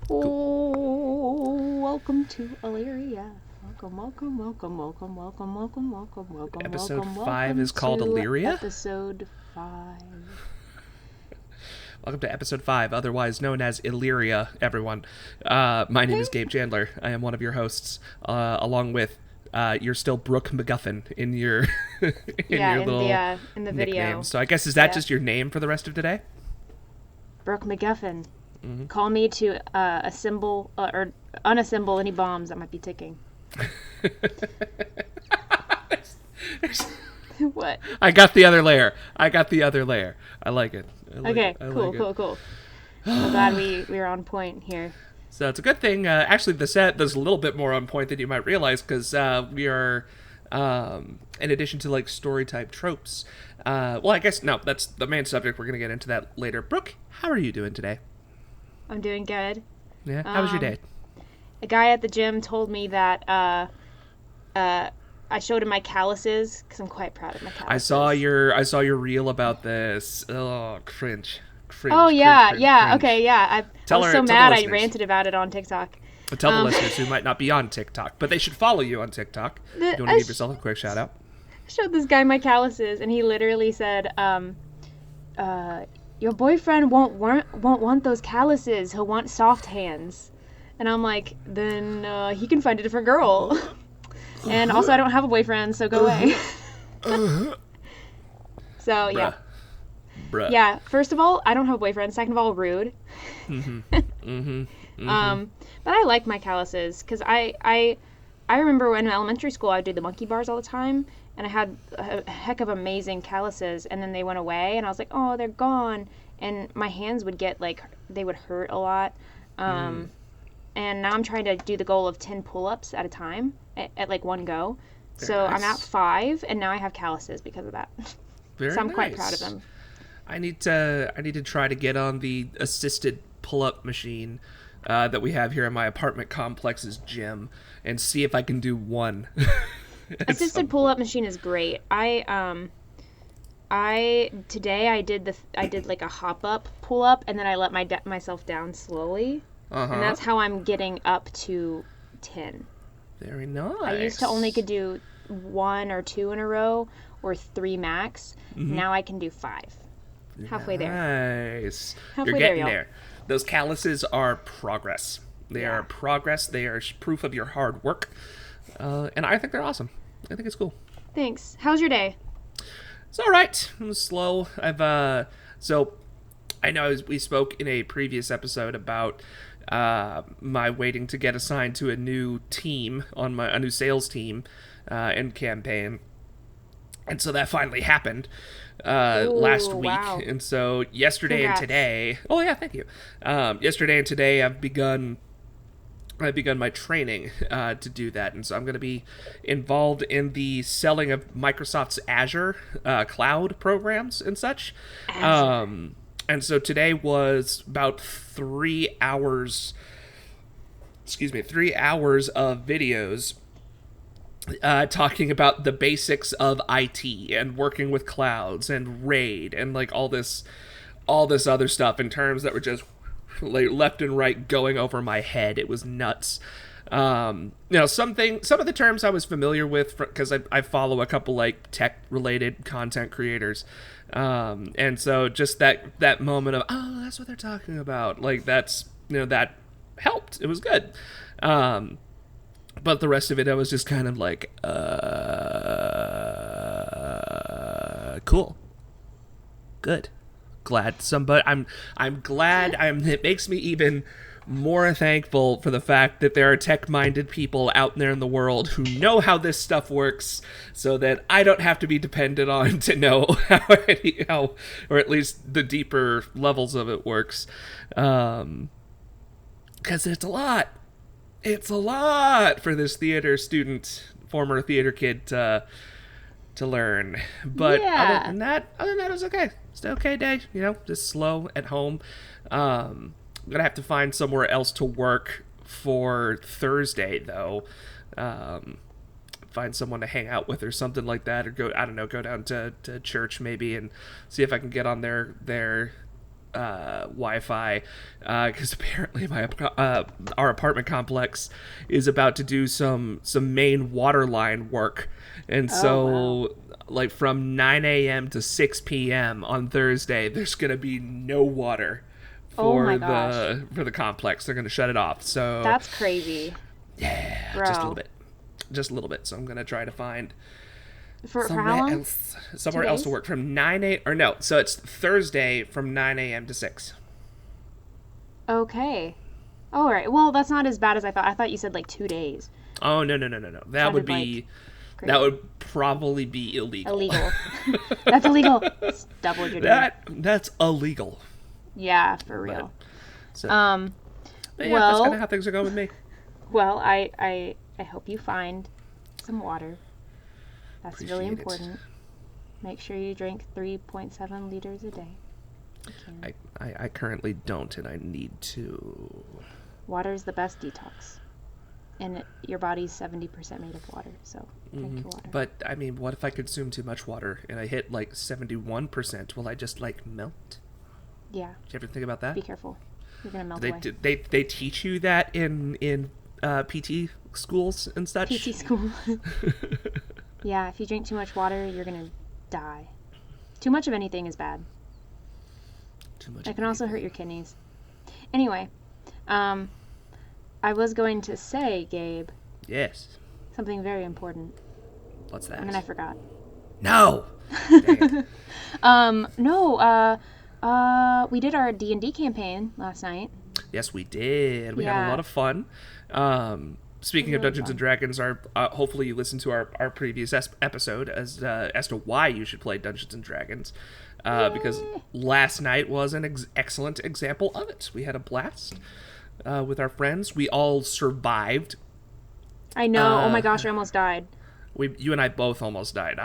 Oh, welcome to Illyria. Welcome, Episode 5 welcome is called to Illyria. episode 5. Welcome to episode 5, otherwise known as Illyria, everyone. My name is Gabe Chandler. I am one of your hosts, along with you're still Brooke McGuffin in your in Yeah, your little in the nickname. video. So I guess is that Yeah. just your name for the rest of today? Brooke McGuffin. Mm-hmm. Call me to assemble or unassemble any bombs that might be ticking. What? I got the other layer. I like it. Okay, cool. cool. I'm glad we were on point here. So it's a good thing. Actually, the set is a little bit more on point than you might realize because we are, in addition to like story type tropes. Well, I guess no, that's the main subject. We're gonna get into that later. Brooke, how are you doing today? I'm doing good. Yeah, how was your day? A guy at the gym told me that I showed him my calluses because I'm quite proud of my calluses. I saw your reel about this. Oh, cringe. Oh yeah, cringe. okay, yeah. I was so mad I ranted about it on TikTok. Tell the listeners who might not be on TikTok, but they should follow you on TikTok. Do you want to give yourself a quick shout out? I showed this guy my calluses, and he literally said, "Your boyfriend won't want those calluses. He'll want soft hands." And I'm like, then he can find a different girl. And also, I don't have a boyfriend, so go away. So yeah. Bruh. Yeah, first of all, I don't have a boyfriend. Second of all, rude. But I like my calluses because I remember when in elementary school I would do the monkey bars all the time, and I had a heck of amazing calluses, and then they went away, and I was like, oh, they're gone, and my hands would get like they would hurt a lot. And now I'm trying to do the goal of 10 pull-ups at a time at like one go. So nice. I'm at 5, and now I have calluses because of that. Very So I'm nice. quite proud of them. I need to try to get on the assisted pull-up machine that we have here in my apartment complex's gym and see if I can do one. Assisted pull-up machine is great. Today I did like a hop up pull up, and then I let myself down slowly, and that's how I'm getting up to 10. Very nice. I used to only could do 1 or 2 in a row, or 3 max. Now I can do 5. Halfway there. Nice. Halfway You're there, getting y'all. there. Those calluses are progress. They are progress. They are proof of your hard work, and I think they're awesome. I think it's cool. Thanks. How's your day? It's all right. It was slow. So I know we spoke in a previous episode about my waiting to get assigned to a new team on a new sales team and campaign, and so that finally happened last week. Wow. And so yesterday Congrats. and today, oh yeah, thank you. Yesterday and today, I've begun my training to do that, and so I'm going to be involved in the selling of Microsoft's Azure cloud programs and such. And so today was about 3 hours. 3 hours of videos talking about the basics of IT and working with clouds and RAID and like all this other stuff in terms that were just like left and right going over my head. It was nuts. Some of the terms I was familiar with because I follow a couple like tech related content creators. And so just that moment of, oh, that's what they're talking about. Like that helped. It was good. But the rest of it, I was just kind of like, cool. Good. Glad somebody. I'm glad. It makes me even more thankful for the fact that there are tech-minded people out there in the world who know how this stuff works, so that I don't have to be dependent on to know how or at least the deeper levels of it works. Because it's a lot. It's a lot for this theater student, former theater kid to learn. But Yeah. other than that, it was okay. It's an okay day, just slow at home. I'm gonna have to find somewhere else to work for Thursday though. Find someone to hang out with or something like that, or go down to church maybe and see if I can get on their Wi-Fi because apparently our apartment complex is about to do some main water line work, and so wow. like from 9 a.m. to 6 p.m. on Thursday, there's gonna be no water Oh my gosh. for the complex. They're gonna shut it off. So That's crazy. yeah, just a little Bro. bit, just a little bit. So I'm gonna try to find For how long? somewhere 2 else to days? work from 9 a or no, so it's Thursday from 9 a.m. to 6. Okay. All right. Well, that's not as bad as I thought. I thought you said like 2 days. Oh no, no, no, no, no. That would Sounded like be that crazy. would probably be illegal. Illegal. That's illegal. It's double what you're doing. That's illegal. Yeah, for But real. so Um, but yeah, that's kind of well, how things are going with me. well, I hope you find some water. That's really Appreciate it. important. Make sure you drink 3.7 liters a day. You can. I currently don't, and I need to. Water is the best detox. And your body's 70% made of water, so drink your water. But I mean, what if I consume too much water and I hit like 71%? Will I just like melt? Yeah, Did you ever think about that? be careful. You're gonna melt They away. they teach you that in PT schools and such. PT school. Yeah, if you drink too much water, you're gonna die. Too much of anything is bad. Too much. It can also hurt your kidneys. Anyway, I was going to say, Gabe, Yes. something very important, What's that? and then I forgot. No. Dang it. No, we did our D&D campaign last night. Yes, we did. We had a Yeah. lot of fun. Speaking of really Dungeons fun. and Dragons, our hopefully you listened to our previous episode as to why you should play Dungeons and Dragons, because last night was an excellent example of it. We had a blast with our friends. We all survived. I know. Oh my gosh, I almost died. You and I both almost died.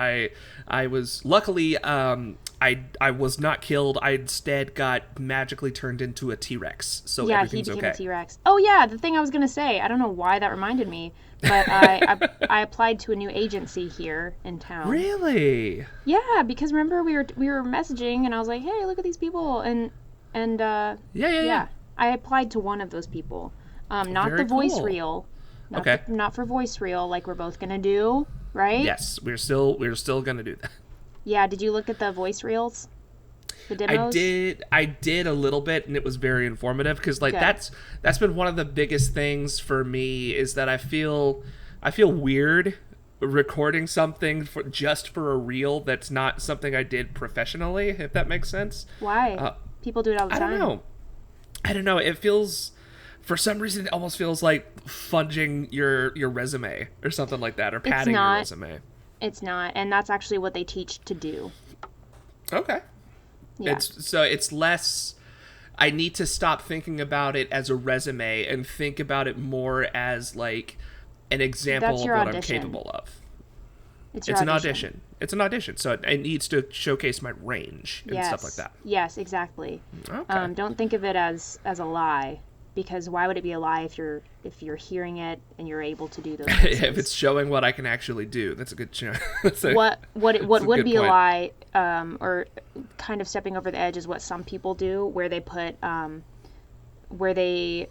I was luckily I was not killed. I instead got magically turned into a T-Rex, so Yeah, he everything's became okay. a T-Rex. Oh yeah, the thing I was gonna say. I don't know why that reminded me, but I applied to a new agency here in town. Really? Yeah, because remember we were messaging and I was like, hey, look at these people, and Yeah. I applied to one of those people. Not Very the voice cool. reel. Okay. Not for voice reel like we're both gonna do, right? Yes, we're still gonna do that. Yeah. Did you look at the voice reels? The demos? I did a little bit, and it was very informative because like Good. that's been one of the biggest things for me is that I feel weird recording something just for a reel that's not something I did professionally, if that makes sense. Why? People do it all the I time. don't know. It feels, for some reason, it almost feels like fudging your resume or something like that, or padding your not. resume. It's not, and that's actually what they teach to do. Okay. Yeah. It's less. I need to stop thinking about it as a resume and think about it more as like an example That's of your what audition. I'm capable of. It's your It's an audition. It's an audition, so it needs to showcase my range and stuff like that. Yes, exactly. Okay. Don't think of it as a lie, because why would it be a lie if you're hearing it and you're able to do those voices? If it's showing what I can actually do, that's a good chance. what a would good be a point. lie, or kind of stepping over the edge, is what some people do, where they put where they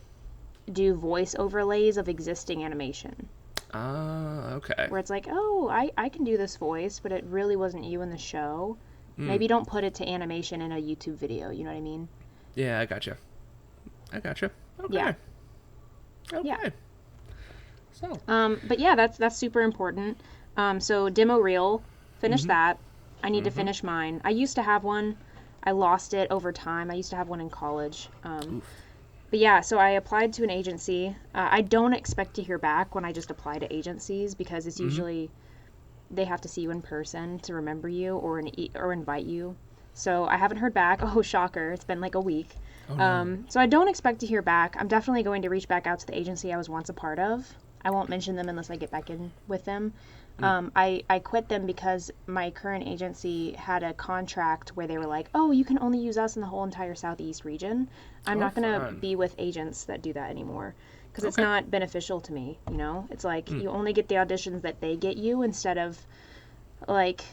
do voice overlays of existing animation, Okay. where it's like, oh, I can do this voice, but it really wasn't you in the show. Maybe don't put it to animation in a YouTube video. You know what I mean? Yeah, I gotcha. Okay. Yeah. Okay. Yeah. So. But yeah, that's super important. So demo reel, finish that. I need to finish mine. I used to have one. I lost it over time. I used to have one in college. But yeah, so I applied to an agency. I don't expect to hear back when I just apply to agencies, because it's usually they have to see you in person to remember you or invite you. So I haven't heard back. Oh, shocker. It's been like a week. Oh, no. So I don't expect to hear back. I'm definitely going to reach back out to the agency I was once a part of. I won't mention them unless I get back in with them. I quit them because my current agency had a contract where they were like, oh, you can only use us in the whole entire Southeast region. I'm not going to fun. be with agents that do that anymore, because it's Okay. not beneficial to me, you know? It's like you only get the auditions that they get you, instead of like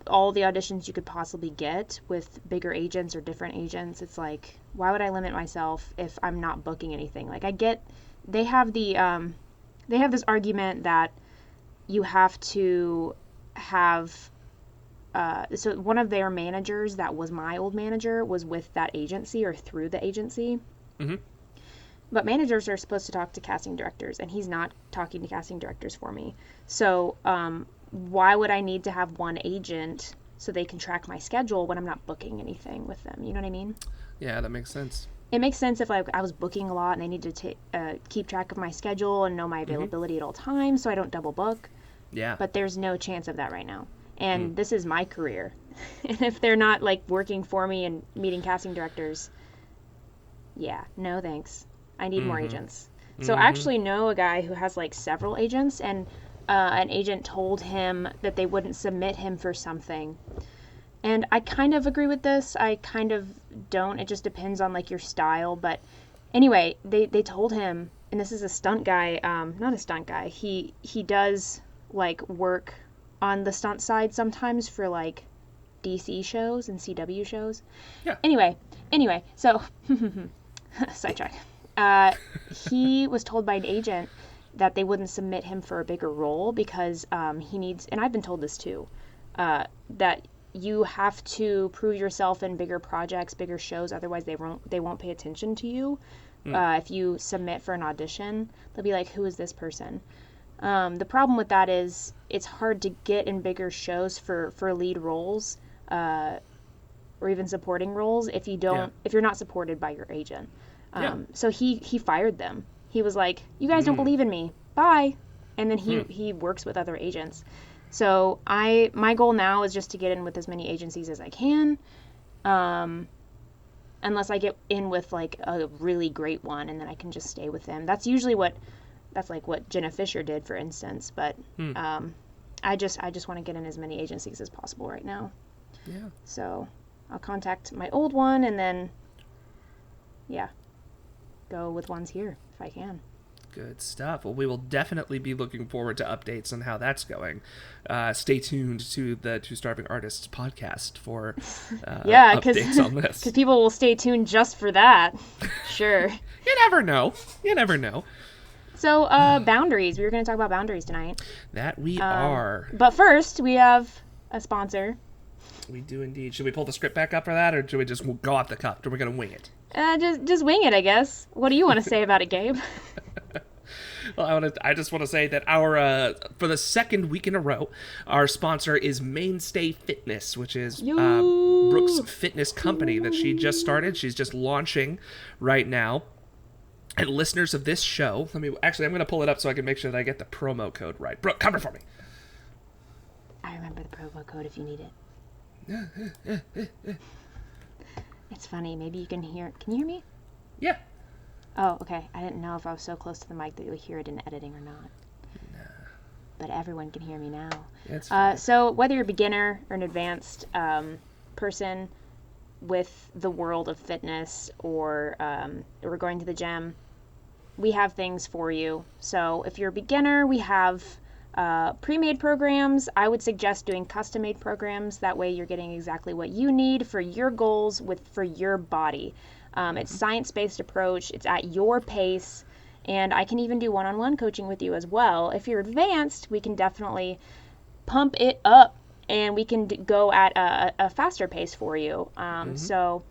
all the auditions you could possibly get with bigger agents or different agents. It's like, why would I limit myself if I'm not booking anything? Like, I get they have they have this argument that you have to have so one of their managers that was my old manager was with that agency or through the agency. Mm-hmm. But managers are supposed to talk to casting directors, and he's not talking to casting directors for me. So why would I need to have one agent so they can track my schedule when I'm not booking anything with them? You know what I mean? Yeah, that makes sense. It makes sense if like I was booking a lot and they need to keep track of my schedule and know my availability at all times so I don't double book. Yeah. But there's no chance of that right now. And this is my career. And if they're not like working for me and meeting casting directors, yeah, no thanks. I need more agents. So I actually know a guy who has like several agents, and an agent told him that they wouldn't submit him for something. And I kind of agree with this. I kind of don't. It just depends on like your style. But anyway, they told him, and this is a stunt guy, not a stunt guy. He does like work on the stunt side sometimes for like DC shows and CW shows. Yeah. Anyway, so sidetrack. He was told by an agent that they wouldn't submit him for a bigger role because he needs, and I've been told this too, that you have to prove yourself in bigger projects, bigger shows, otherwise they won't pay attention to you. If you submit for an audition, they'll be like, who is this person? The problem with that is it's hard to get in bigger shows for lead roles or even supporting roles if you're not supported by your agent. So he fired them. He was like, you guys don't believe in me. Bye. And then he works with other agents. So my goal now is just to get in with as many agencies as I can. Unless I get in with like a really great one and then I can just stay with them. That's usually that's like what Jenna Fisher did, for instance. But I just want to get in as many agencies as possible right now. Yeah. So I'll contact my old one and then, yeah, go with ones here if I can. Good stuff. Well, we will definitely be looking forward to updates on how that's going. Stay tuned to the Two Starving Artists podcast for updates on this. Because people will stay tuned just for that. Sure. You never know. You never know. So, boundaries. We were going to talk about boundaries tonight. That we are. But first, we have a sponsor. We do indeed. Should we pull the script back up for that, or should we just go off the cuff? Or we're going to wing it? Just wing it, I guess. What do you want to say about it, Gabe? Well, I just want to say that our for the second week in a row, our sponsor is Mainstay Fitness, which is Brooke's fitness company that she just started. She's just launching right now. And listeners of this show, I'm going to pull it up so I can make sure that I get the promo code right. Brooke, cover for me. I remember the promo code if you need it. It's funny. Maybe you can hear. Can you hear me? Yeah. Oh, okay. I didn't know if I was so close to the mic that you would hear it in editing or not. Nah. But everyone can hear me now. It's fine. So whether you're a beginner or an advanced person with the world of fitness or going to the gym, we have things for you. So if you're a beginner, we have pre-made programs. I would suggest doing custom-made programs. That way you're getting exactly what you need for your goals for your body. It's science-based approach. It's at your pace. And I can even do one-on-one coaching with you as well. If you're advanced, we can definitely pump it up and we can go at a faster pace for you. So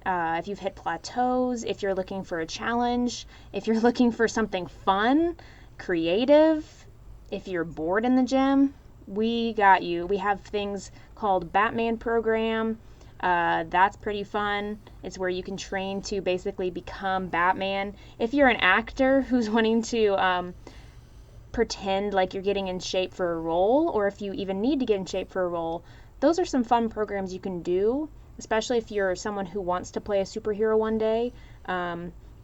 if you've hit plateaus, if you're looking for a challenge, if you're looking for something fun, creative, if you're bored in the gym, we got you. We have things called Batman program. That's pretty fun. It's where you can train to basically become Batman. If you're an actor who's wanting to pretend like you're getting in shape for a role, or if you even need to get in shape for a role, those are some fun programs you can do, especially if you're someone who wants to play a superhero one day.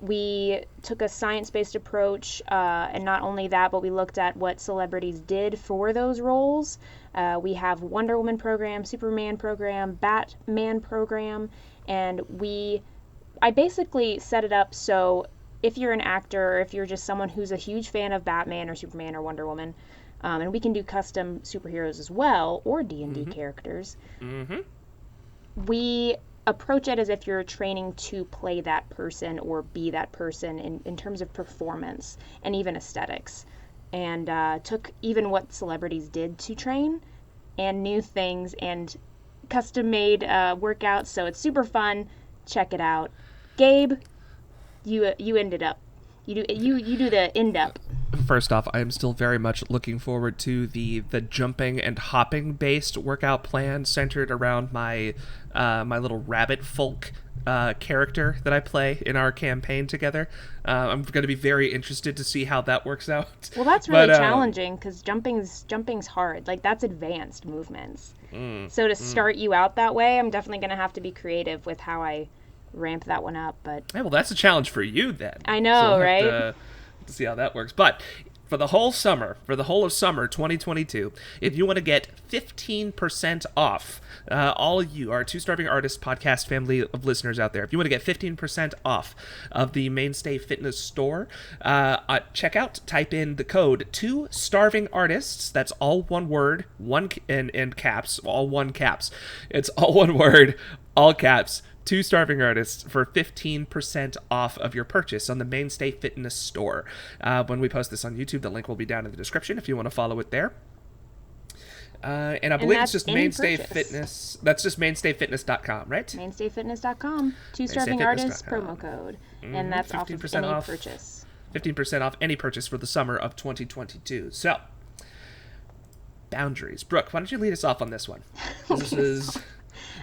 We took a science-based approach, and not only that, but we looked at what celebrities did for those roles. We have Wonder Woman program, Superman program, Batman program, and I basically set it up so if you're an actor or if you're just someone who's a huge fan of Batman or Superman or Wonder Woman, And we can do custom superheroes as well, or D&D characters. Mm-hmm. We approach it as if you're training to play that person or be that person in terms of performance and even aesthetics. And took even what celebrities did to train and new things and custom made workouts. So it's super fun. Check it out. Gabe, you ended up. You do the end up. First off, I am still very much looking forward to the jumping and hopping based workout plan centered around my my little rabbit folk character that I play in our campaign together. I'm going to be very interested to see how that works out. Well, that's really challenging because jumping's hard. Like, that's advanced movements. So to start you out that way, I'm definitely going to have to be creative with how I ramp that one up. But yeah, well, that's a challenge for you then. I know, so right? To see how that works. But for the whole of summer 2022, if you want to get 15% off, all of you, our Two Starving Artists podcast family of listeners out there, if you want to get 15% off of the Mainstay Fitness store, check out, type in the code Two Starving Artists. That's all one word, one and caps, all one caps. It's all one word, all caps. Two Starving Artists for 15% off of your purchase on the Mainstay Fitness store. When we post this on YouTube, the link will be down in the description if you want to follow it there. And I believe it's just Mainstay Fitness. That's just mainstayfitness.com, right? Mainstayfitness.com. Two Starving Artists promo code. And that's off of any purchase. 15% off any purchase for the summer of 2022. So, boundaries. Brooke, why don't you lead us off on this one?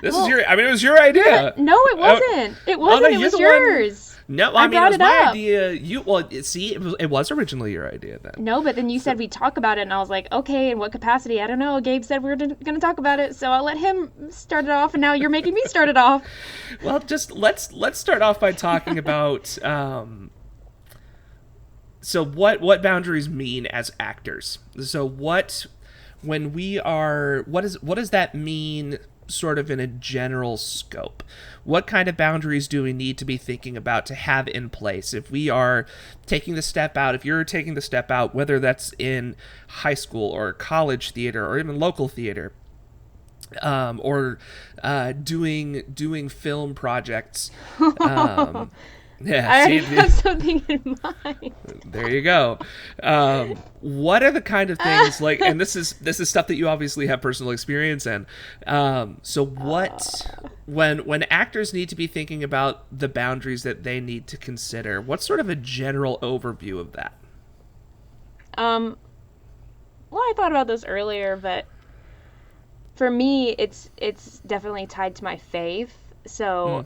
This is your, I mean, it was your idea. No, it wasn't. It wasn't. It was yours. No, I mean, it was my idea. It was originally your idea then. No, but then you said we'd talk about it, and I was like, okay, in what capacity? I don't know. Gabe said we were going to talk about it, so I'll let him start it off, and now you're making me start it off. Well, just let's start off by talking about so what boundaries mean as actors. So what does that mean sort of in a general scope? What kind of boundaries do we need to be thinking about to have in place if we are taking the step out, if you're taking the step out, whether that's in high school or college theater or even local theater, or doing film projects. Yeah, I already have something in mind. There you go. What are the kind of things like, and this is stuff that you obviously have personal experience in. So when actors need to be thinking about the boundaries that they need to consider, what's sort of a general overview of that? Well, I thought about this earlier, but for me, it's definitely tied to my faith. So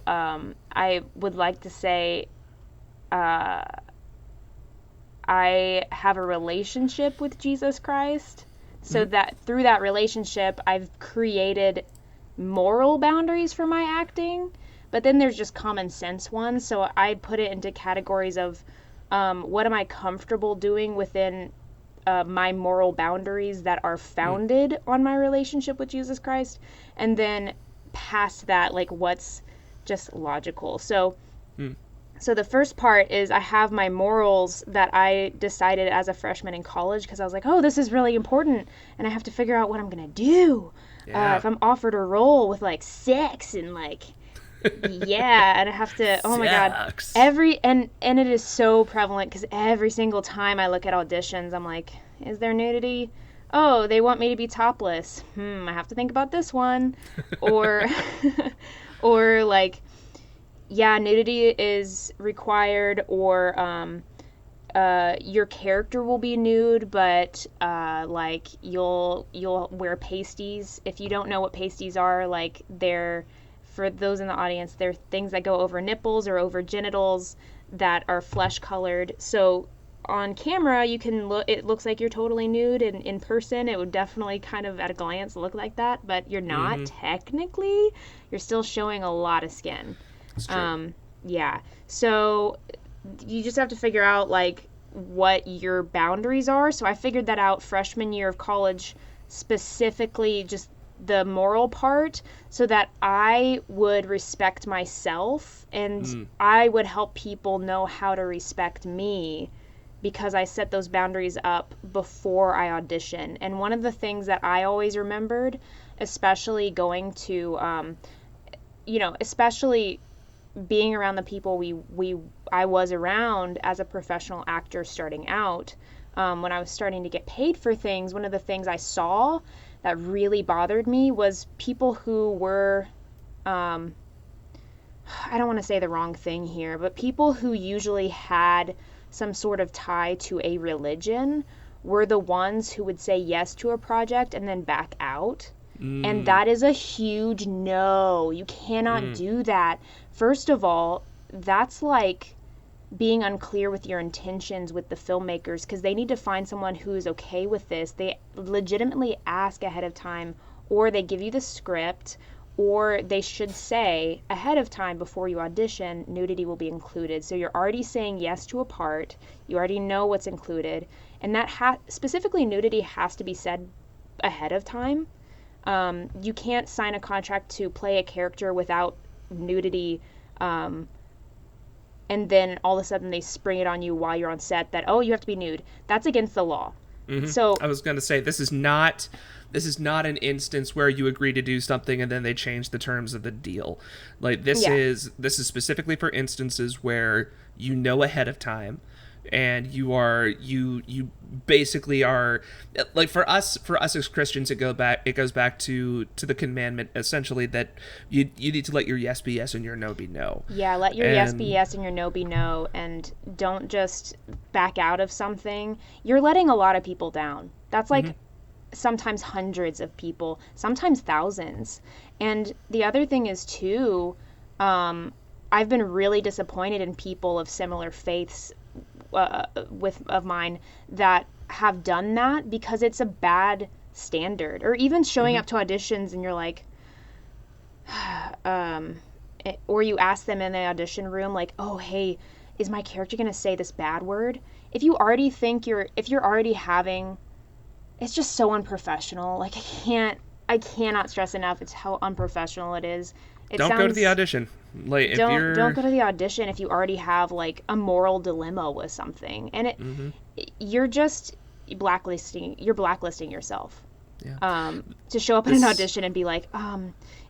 I would like to say I have a relationship with Jesus Christ, so that through that relationship I've created moral boundaries for my acting, but then there's just common sense ones. So I put it into categories of what am I comfortable doing within my moral boundaries that are founded on my relationship with Jesus Christ, and then past that, like what's just logical. So the first part is I have my morals that I decided as a freshman in college, because I was like, oh, this is really important and I have to figure out what I'm gonna do. If I'm offered a role with like sex and like yeah, and I have to, oh my god, and it is so prevalent because every single time I look at auditions, I'm like, is there nudity? Oh, they want me to be topless. I have to think about this one. Or or like, yeah, nudity is required, or your character will be nude, but like you'll wear pasties. If you don't know what pasties are, like they're, for those in the audience, they're things that go over nipples or over genitals that are flesh colored. So on camera, you can look, it looks like you're totally nude, and in person it would definitely kind of at a glance look like that, but you're not technically. You're still showing a lot of skin. It's true. Yeah. So you just have to figure out like what your boundaries are. So I figured that out freshman year of college, specifically just the moral part, so that I would respect myself and I would help people know how to respect me because I set those boundaries up before I audition. And one of the things that I always remembered, especially going to, especially being around the people I was around as a professional actor starting out, when I was starting to get paid for things, one of the things I saw that really bothered me was people who were, I don't want to say the wrong thing here, but people who usually had some sort of tie to a religion were the ones who would say yes to a project and then back out. And that is a huge no. You cannot do that. First of all, that's like being unclear with your intentions with the filmmakers, because they need to find someone who is okay with this. They legitimately ask ahead of time, or they give you the script, or they should say ahead of time before you audition, nudity will be included. So you're already saying yes to a part. You already know what's included. And that specifically nudity has to be said ahead of time. You can't sign a contract to play a character without nudity, and then all of a sudden they spring it on you while you're on set that, oh, you have to be nude. That's against the law. Mm-hmm. So I was going to say, this is not an instance where you agree to do something and then they change the terms of the deal. Like, this is specifically for instances where you know ahead of time, and you basically are, like, for us as Christians, it goes back to the commandment essentially that you need to let your yes be yes and your no be no. Yeah, let your yes be yes and your no be no, and don't just back out of something. You're letting a lot of people down. That's like sometimes hundreds of people, sometimes thousands. And the other thing is too, I've been really disappointed in people of similar faiths of mine that have done that, because it's a bad standard. Or even showing up to auditions and you're like, or you ask them in the audition room, like, oh, hey, is my character going to say this bad word? If you're already having, it's just so unprofessional. Like, I cannot stress enough it's how unprofessional it is. Don't go to the audition. Like, don't go to the audition if you already have like a moral dilemma with something, and you're just blacklisting yourself. Yeah. To show up in an audition and be like,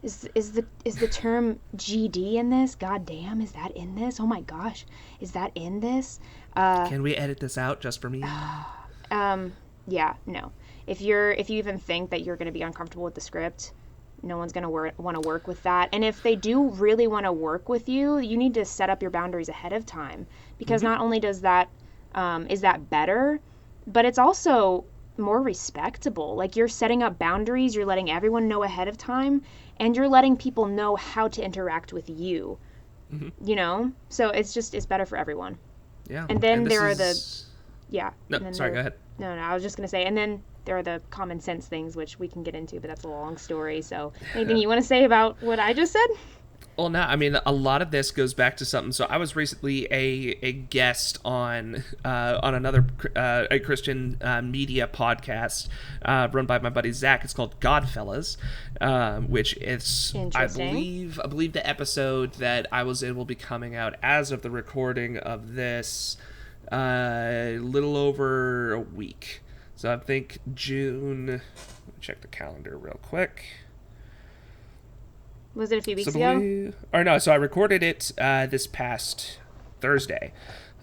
is the term GD in this? God damn, is that in this? Oh my gosh, is that in this? Can we edit this out just for me? Yeah, no. If you even think that you're going to be uncomfortable with the script, no one's going to want to work with that. And if they do really want to work with you, you need to set up your boundaries ahead of time, because not only does that is that better, but it's also more respectable. Like, you're setting up boundaries, you're letting everyone know ahead of time, and you're letting people know how to interact with you. You know? So it's better for everyone. Yeah. And then there are the No, sorry, go ahead. No, I was just going to say, and then there are the common sense things, which we can get into, but that's a long story. So anything you want to say about what I just said? Well, no, I mean, a lot of this goes back to something. So I was recently a guest on another a Christian media podcast run by my buddy Zach. It's called Godfellas, which is, I believe the episode that I was in will be coming out as of the recording of this a little over a week. So I think June. Let me check the calendar real quick. Was it a few weeks ago? So I recorded it this past Thursday.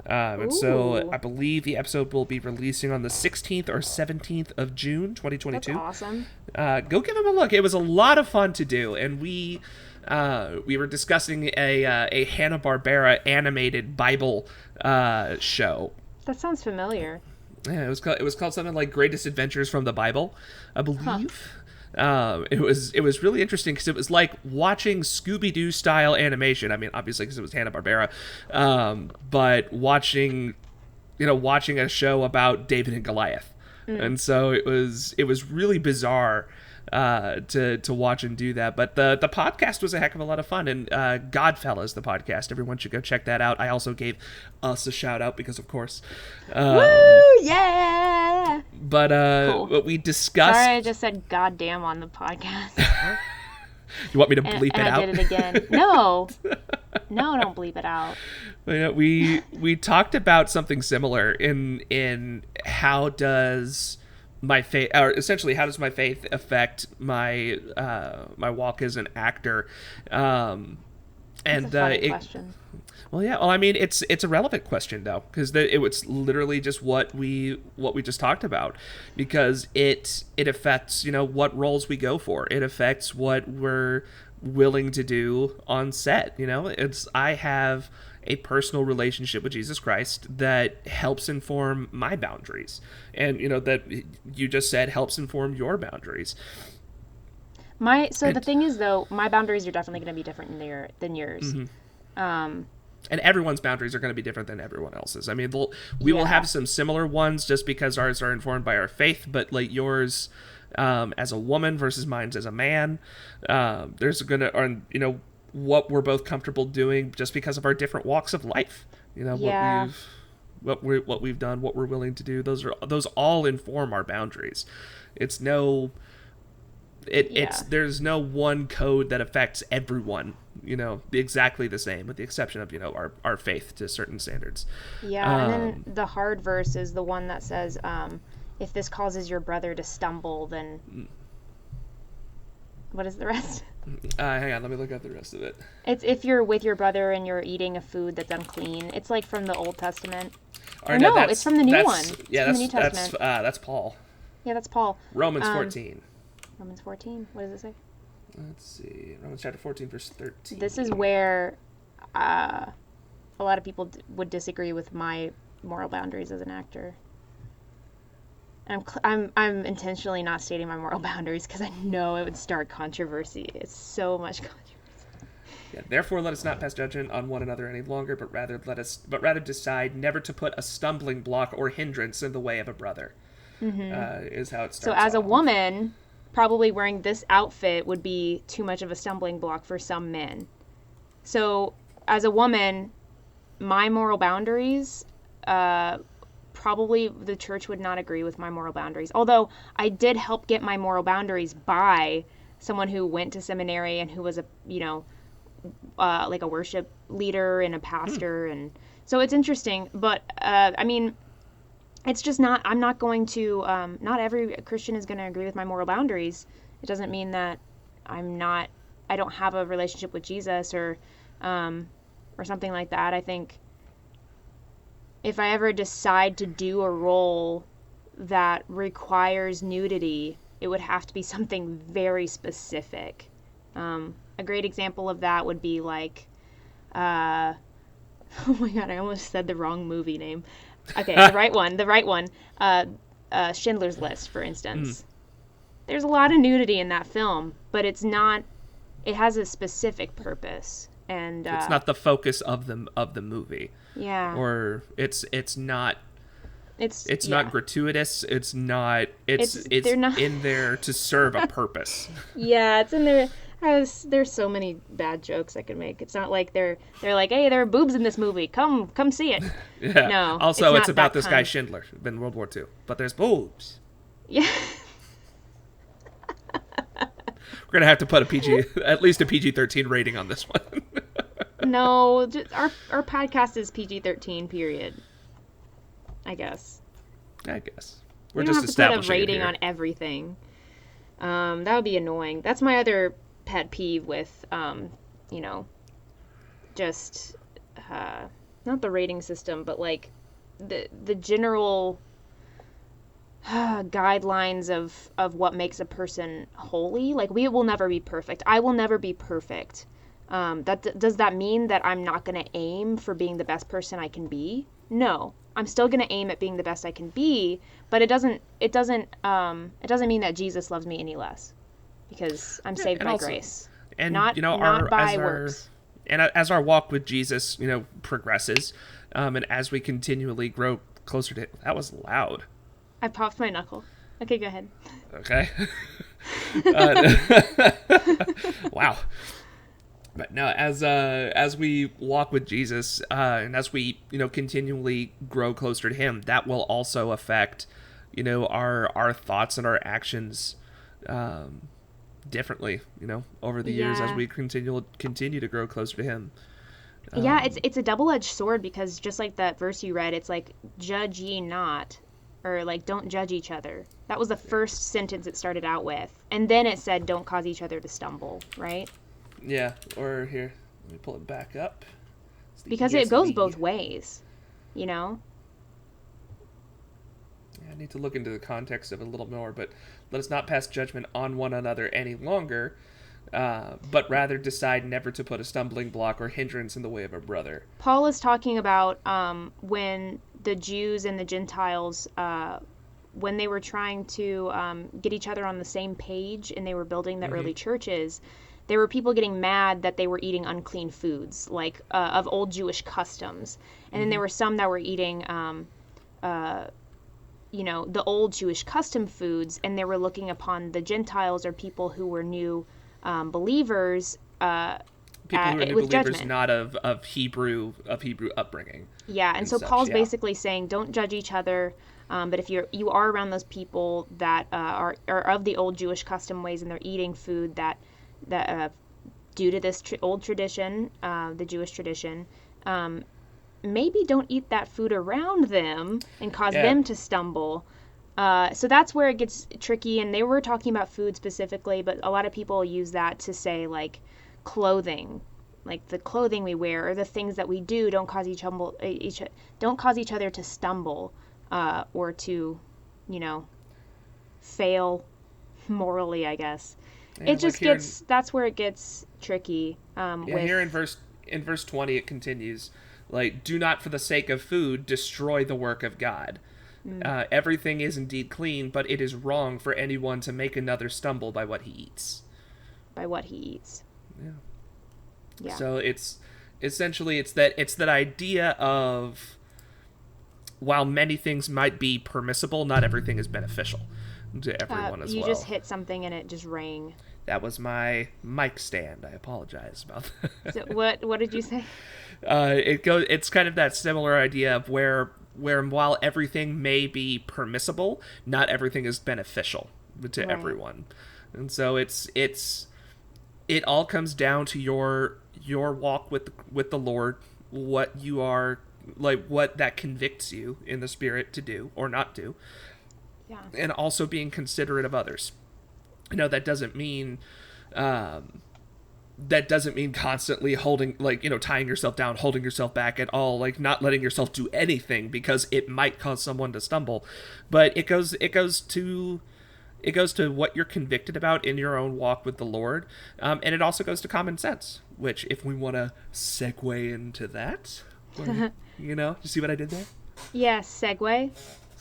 And so I believe the episode will be releasing on the 16th or 17th of June, 2022. That's awesome. Go give them a look. It was a lot of fun to do. And we were discussing a Hanna-Barbera animated Bible show. That sounds familiar. Yeah, it was called something like Greatest Adventures from the Bible, I believe. It was really interesting because it was like watching Scooby-Doo style animation. I mean, obviously because it was Hanna-Barbera, but watching a show about David and Goliath, and so it was really bizarre to watch and do that. But the podcast was a heck of a lot of fun, and Godfellas, the podcast, everyone should go check that out. I also gave us a shout out because, of course, woo, yeah. But cool. What we discussed. Sorry, I just said goddamn on the podcast. You want me to and bleep it I out? did it again. No, no, don't bleep it out. We talked about something similar in how does my faith, or essentially how does my faith affect my my walk as an actor, That's a and funny it question. well, yeah. Well, I mean, it's a relevant question though, because it was literally just what we just talked about, because it affects what roles we go for. It affects what we're willing to do on set. It's I have a personal relationship with Jesus Christ that helps inform my boundaries, and that you just said helps inform your boundaries. So the And thing is though, my boundaries are definitely going to be different than yours. mm-hmm. Um, And everyone's boundaries are going to be different than everyone else's. I mean, we will yeah, have some similar ones just because ours are informed by our faith, but like yours, as a woman versus mine as a man, there's gonna, or what we're both comfortable doing just because of our different walks of life. What yeah, we've done, what we're willing to do. Those all inform our boundaries. It's no it's yeah, there's no one code that affects everyone exactly the same, with the exception of our faith to certain standards. yeah. And then um the hard verse is the one that says, "If this causes your brother to stumble, then what is the rest?" Hang on, let me look up the rest of it. It's if you're with your brother and you're eating a food that's unclean. It's like from the Old Testament. Or Or no, no, it's from the new one. that's It's yeah from the New that's Testament. that's Paul. Yeah, that's Paul. Romans Um, 14. Romans 14. What does it say? Let's see, Romans chapter 14 verse 13. This is where uh, a lot of people would disagree with my moral boundaries as an actor. I'm intentionally not stating my moral boundaries because I know it would start controversy. It's so much controversy. Yeah, therefore let us not pass judgment on one another any longer, but rather decide never to put a stumbling block or hindrance in the way of a brother. Is how it So starts as a off. woman, probably wearing this outfit would be too much of a stumbling block for some men. So as a woman, my moral boundaries, probably the church would not agree with my moral boundaries. Although I did help get my moral boundaries by someone who went to seminary and who was like a worship leader and a pastor, and so it's interesting. But I mean, it's just not. I'm not going to. Not every Christian is going to agree with my moral boundaries. It doesn't mean that I'm not. I don't have a relationship with Jesus or something like that. I think if I ever decide to do a role that requires nudity, it would have to be something very specific. A great example of that would be like, uh, oh my god, I almost said the wrong movie name. Okay, the right one. Schindler's List, for instance. There's a lot of nudity in that film, but it's not. It has a specific purpose, and It's not the focus of the movie, yeah, or it's not it's not yeah, gratuitous. It's not. It's they're not. in there to serve a purpose. Yeah, it's in there. There's so many bad jokes I could make. It's not like they're like, hey, there are boobs in this movie. Come see it. Yeah. No, Also, it's not about that this kind. guy Schindler in World War II, but there's boobs. Yeah. We're gonna have to put at least a PG-13 rating on this one. No, our podcast is PG-13. Period. I guess I guess we're we don't just have to put a establishing it rating here. on everything. That would be annoying. That's my other pet peeve with you know, just not the rating system, but like the general guidelines of what makes a person holy. Like we will never be perfect. I will never be perfect. Does that mean that I'm not going to aim for being the best person I can be? No, I'm still going to aim at being the best I can be, but it doesn't mean that Jesus loves me any less because I'm saved and by also, grace, and not by works. as our walk with Jesus, progresses, and as we continually grow closer to that was loud. I popped my knuckle. Okay, go ahead. Okay. Wow. But no, as we walk with Jesus, and as we continually grow closer to Him, that will also affect our thoughts and our actions, differently, over the years as Yeah. we continue to grow closer to Him. Yeah, Um, it's a double-edged sword because just like that verse you read, it's like judge ye not, or like don't judge each other. That was the first sentence it started out with. And then it said don't cause each other to stumble, right? yeah, or here, let me pull it back up. It's the Because it goes ESV. both ways, you know? I need to look into the context of it a little more, but let us not pass judgment on one another any longer, but rather decide never to put a stumbling block or hindrance in the way of a brother. Paul is talking about when the Jews and the Gentiles, when they were trying to get each other on the same page and they were building the Mm-hmm. early churches, there were people getting mad that they were eating unclean foods, like of old Jewish customs. And then Mm-hmm. there were some that were eating, uh, the old Jewish custom foods, and they were looking upon the Gentiles or people who were new believers People who are new with believers, judgment. not of Hebrew upbringing Yeah, and and so such. Paul's Yeah. basically saying don't judge each other, but if you are around those people that are of the old Jewish custom ways and they're eating food that due to this old tradition, the Jewish tradition, um, maybe don't eat that food around them and cause Yeah. them to stumble. So that's where it gets tricky, and they were talking about food specifically, but a lot of people use that to say like clothing, like the clothing we wear or the things that we do don't cause each other to stumble or to, you know, fail morally. I guess it And like just here in gets that's where it gets tricky yeah, here with. in verse 20 it continues like, do not for the sake of food destroy the work of God. Mm, Everything is indeed clean, but it is wrong for anyone to make another stumble by what he eats. by what he eats. Yeah. Yeah. So it's essentially it's that idea of, while many things might be permissible, not everything is beneficial to everyone as You just well. hit something and it just rang. That was my mic stand. I apologize about that. So what did you say? It's kind of that similar idea of where while everything may be permissible, not everything is beneficial to Right. everyone. And so it all comes down to your walk with the Lord, what you are, like, what that convicts you in the spirit to do or not do, Yeah. and also being considerate of others. That doesn't mean constantly holding, like, tying yourself down, holding yourself back at all, like not letting yourself do anything because it might cause someone to stumble. But it goes to what you're convicted about in your own walk with the Lord, and it also goes to common sense, which, if we want to segue into that, you see what I did there? Yeah, segue.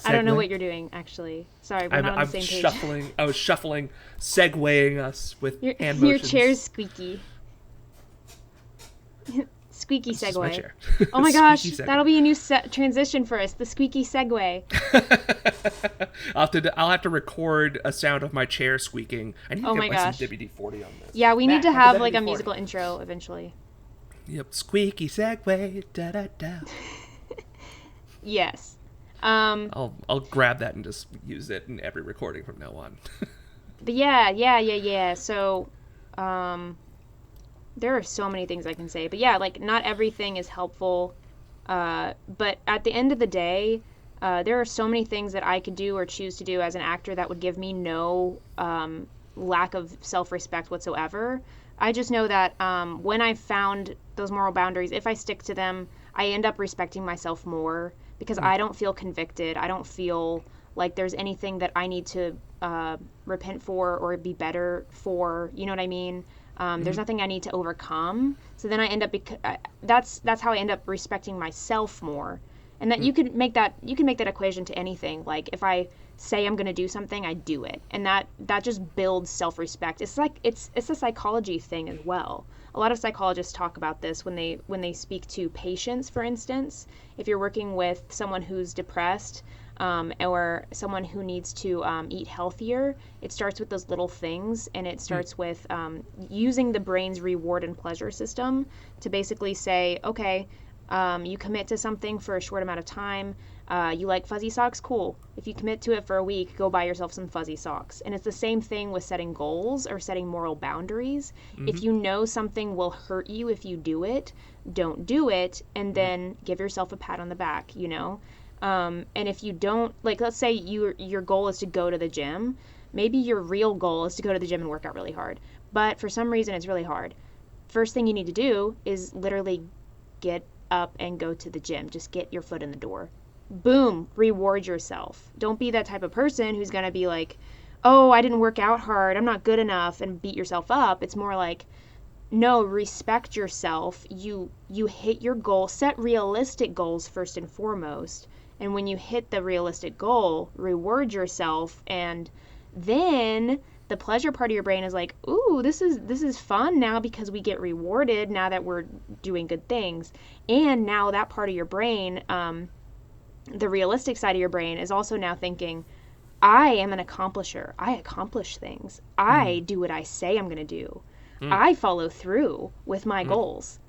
I don't know Segue. what you're doing actually. Sorry, we're I'm, not on the I'm same page. shuffling. I was shuffling, segueing us with Your hand your motions. chair's squeaky. Squeaky This is my segue. chair. Oh my gosh, Squeaky segue. that'll be a new transition for us. The squeaky segue. I'll have to record a sound of my chair squeaking. I need to Oh get my like some gosh. WD-40 on this. Yeah, we need Matt, to get the have like a WD-40. musical intro eventually. Yep, squeaky segue. Da da da. Yes. Um, I'll grab that and just use it in every recording from now on. but yeah. So, um, there are so many things I can say. But yeah, like not everything is helpful. But at the end of the day, there are so many things that I could do or choose to do as an actor that would give me no lack of self respect whatsoever. I just know that when I found those moral boundaries, if I stick to them, I end up respecting myself more because I don't feel convicted. I don't feel like there's anything that I need to repent for or be better for. You know what I mean? There's nothing I need to overcome. So then I end up that's how I end up respecting myself more. And that you can make that equation to anything. Like if I say I'm going to do something, I do it. And that just builds self-respect. It's like it's a psychology thing as well. A lot of psychologists talk about this when they speak to patients, for instance. If you're working with someone who's depressed, or someone who needs to eat healthier, it starts with those little things, and it starts with using the brain's reward and pleasure system to basically say, okay, you commit to something for a short amount of time. You like fuzzy socks? Cool. If you commit to it for a week, go buy yourself some fuzzy socks. And it's the same thing with setting goals or setting moral boundaries. Mm-hmm. If you know something will hurt you if you do it, don't do it, and then give yourself a pat on the back, you know? And if you don't, like, let's say your goal is to go to the gym. Maybe your real goal is to go to the gym and work out really hard. But for some reason, it's really hard. First thing you need to do is literally get up and go to the gym. Just get your foot in the door. Boom, reward yourself. Don't be that type of person who's going to be like, oh, I didn't work out hard, I'm not good enough, and beat yourself up. It's more like, no, respect yourself. You hit your goal. Set realistic goals first and foremost. And when you hit the realistic goal, reward yourself, and then the pleasure part of your brain is like, ooh, this is fun now because we get rewarded now that we're doing good things. And now that part of your brain, the realistic side of your brain, is also now thinking, I am an accomplisher. I accomplish things. I do what I say I'm going to do. I follow through with my goals.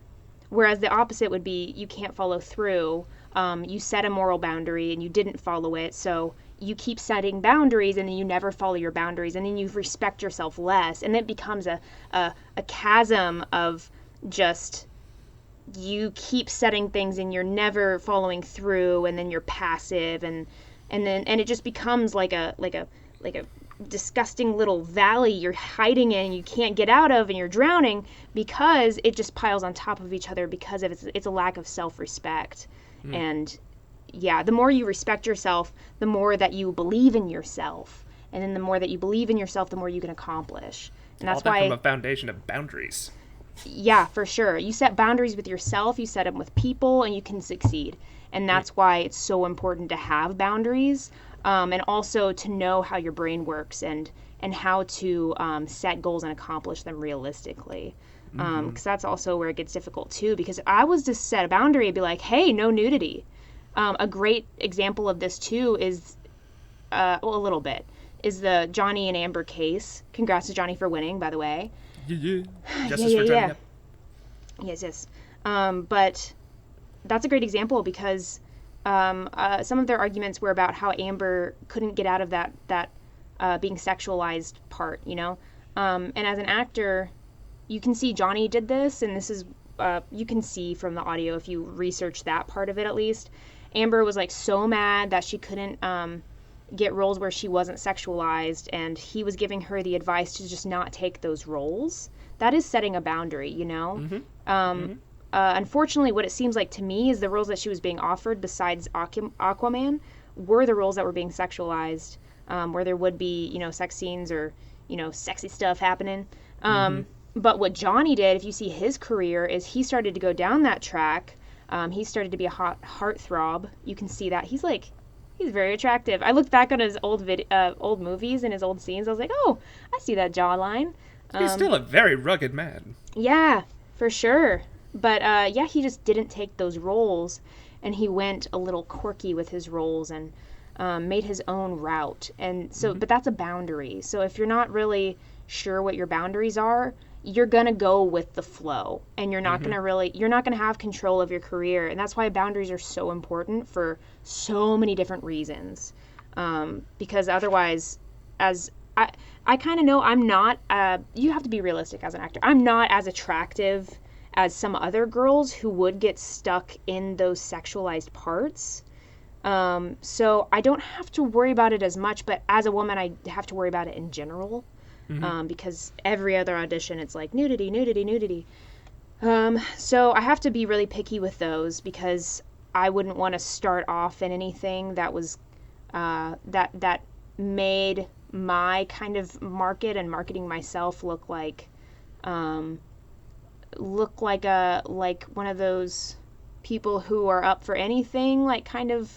Whereas the opposite would be you can't follow through. You set a moral boundary and you didn't follow it. So you keep setting boundaries and then you never follow your boundaries. And then you respect yourself less. And it becomes a chasm of just you keep setting things and you're never following through, and then you're passive, and it just becomes like a disgusting little valley you're hiding in and you can't get out of, and you're drowning because it just piles on top of each other because of it's a lack of self-respect. And yeah, the more you respect yourself, the more that you believe in yourself, and then the more that you believe in yourself, the more you can accomplish. And that's All that why from a foundation of boundaries. yeah, for sure. You set boundaries with yourself, you set them with people, and you can succeed. And that's why it's so important to have boundaries, and also to know how your brain works, and how to set goals and accomplish them realistically. Because that's also where it gets difficult too. Because if I was to set a boundary and be like, hey, no nudity. A great example of this too is, well, a little bit, is the Johnny and Amber case. Congrats to Johnny for winning, by the way. Yeah. Justice for Johnny Depp. Yes. But that's a great example because some of their arguments were about how Amber couldn't get out of that being sexualized part, you know? And as an actor, you can see Johnny did this, and this is, you can see from the audio if you research that part of it at least. Amber was like so mad that she couldn't get roles where she wasn't sexualized, and he was giving her the advice to just not take those roles. That is setting a boundary, you know? Unfortunately, what it seems like to me is the roles that she was being offered besides Aquaman were the roles that were being sexualized, where there would be, you know, sex scenes or, you know, sexy stuff happening. But what Johnny did, if you see his career, is he started to go down that track. He started to be a hot heartthrob. You can see that. He's very attractive. I looked back on his old movies and his old scenes. I was like, oh, I see that jawline. He's still a very rugged man. Yeah, for sure. But yeah, he just didn't take those roles, and he went a little quirky with his roles and made his own route. And so, but that's a boundary. So if you're not really sure what your boundaries are, you're gonna go with the flow, and you're not you're not gonna have control of your career. And that's why boundaries are so important for so many different reasons. Because otherwise, as I kind of know, I'm not, you have to be realistic as an actor. I'm not as attractive as some other girls who would get stuck in those sexualized parts. So I don't have to worry about it as much, but as a woman, I have to worry about it in general. Because every other audition, it's like nudity. So I have to be really picky with those, because I wouldn't want to start off in anything that was, that made my kind of market and marketing myself look like one of those people who are up for anything, like kind of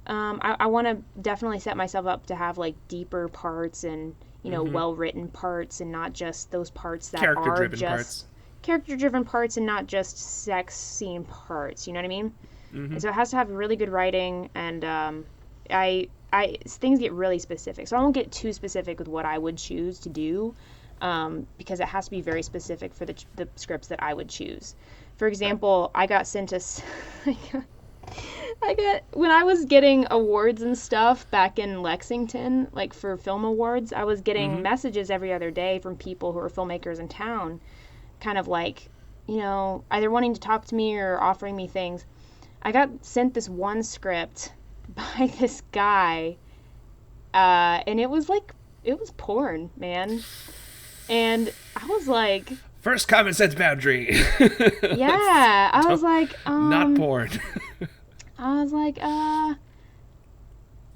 I want to definitely set myself up to have like deeper parts and, you know, well-written parts, and not just those parts that are just character-driven parts and not just sex scene parts, you know what I mean? And so it has to have really good writing, and things get really specific. So I won't get too specific with what I would choose to do, because it has to be very specific for the scripts that I would choose. For example, I got sent When I was getting awards and stuff back in Lexington, like for film awards, I was getting Mm-hmm. messages every other day from people who are filmmakers in town, kind of like, either wanting to talk to me or offering me things. I got sent this one script by this guy, and it was porn, man. And I was like, First common sense boundary. yeah, Not porn. I was like,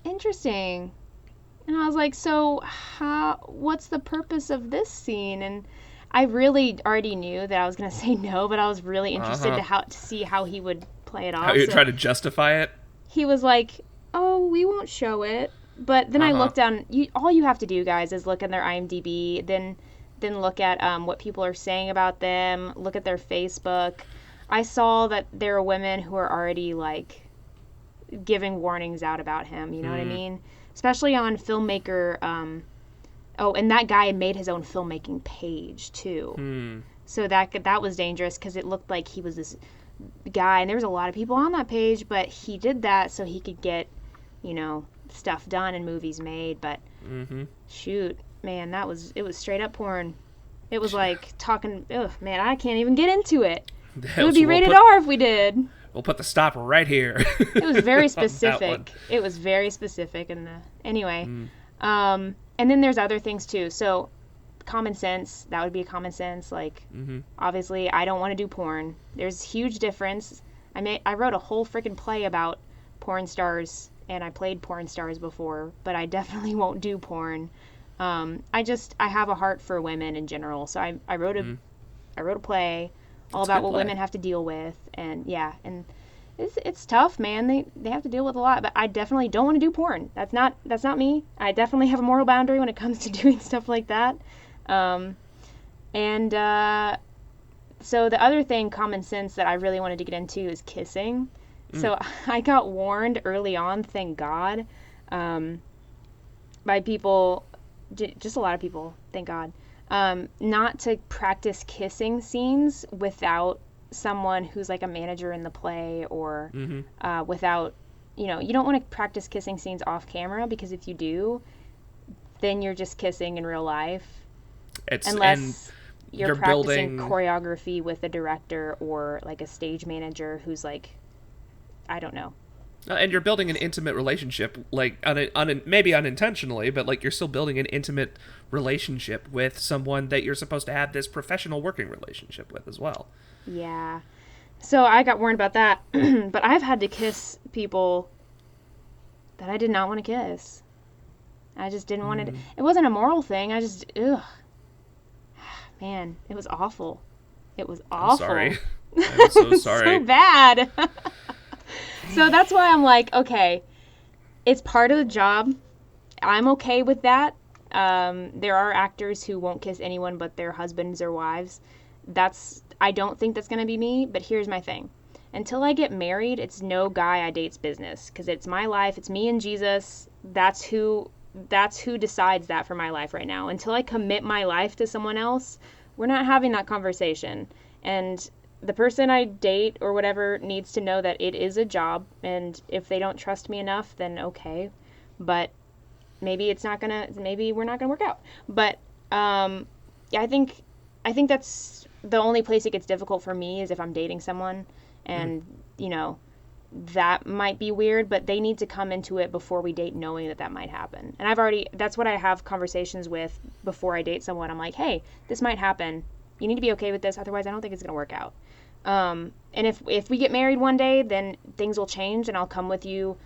interesting. And I was like, so what's the purpose of this scene? And I really already knew that I was going to say no, but I was really interested to see how he would play it How off. you So try to justify it? he was like, "Oh, we won't show it." But then I looked down. All you have to do, guys, is look in their IMDb, then look at what people are saying about them. Look at their Facebook. I saw that there are women who are already like giving warnings out about him. You know what I mean? Especially on filmmaker. Oh, and that guy made his own filmmaking page too. So that was dangerous because it looked like he was this guy, and there was a lot of people on that page, but he did that so he could get, stuff done and movies made. But shoot, man, it was straight up porn. It was like talking. Ugh, man, I can't even get into it. It would be rated R if we did. We'll put the stop right here. It was very specific. It was very specific, and anyway. And then there's other things too. So common sense, that would be a common sense. Like, obviously, I don't want to do porn. There's huge difference. I wrote a whole freaking play about porn stars, and I played porn stars before, but I definitely won't do porn. I have a heart for women in general, so I wrote a play all about what women have to deal with, and yeah, and it's tough, man. They have to deal with a lot, but I definitely don't want to do porn. That's not me. I definitely have a moral boundary when it comes to doing stuff like that. And so the other thing, common sense, that I really wanted to get into is kissing. So I got warned early on, thank God, by people, just a lot of people, thank God, not to practice kissing scenes without someone who's like a manager in the play, or without, you don't want to practice kissing scenes off camera, because if you do, then you're just kissing in real life. Unless you're practicing choreography with a director or like a stage manager who's like, I don't know. And you're building an intimate relationship, like maybe unintentionally, but like you're still building an intimate relationship with someone that you're supposed to have this professional working relationship with as well. Yeah. So I got warned about that, but I've had to kiss people that I did not want to kiss. I just didn't want to. It wasn't a moral thing. I just, ugh. Man, it was awful. It was awful. I'm sorry. I'm so sorry. So bad. So that's why I'm like, okay, it's part of the job. I'm okay with that. There are actors who won't kiss anyone but their husbands or wives. I don't think that's going to be me, but here's my thing. Until I get married, it's no guy I date's business, because it's my life. It's me and Jesus. That's who decides that for my life right now. Until I commit my life to someone else, we're not having that conversation. And the person I date or whatever needs to know that it is a job, and if they don't trust me enough, then okay. But maybe we're not gonna work out. But yeah, I think that's the only place it gets difficult for me, is if I'm dating someone, and that might be weird, but they need to come into it before we date, knowing that might happen. And that's what I have conversations with before I date someone. I'm like, hey, this might happen. You need to be okay with this, otherwise I don't think it's gonna work out. And if we get married one day, then things will change, and I'll come to you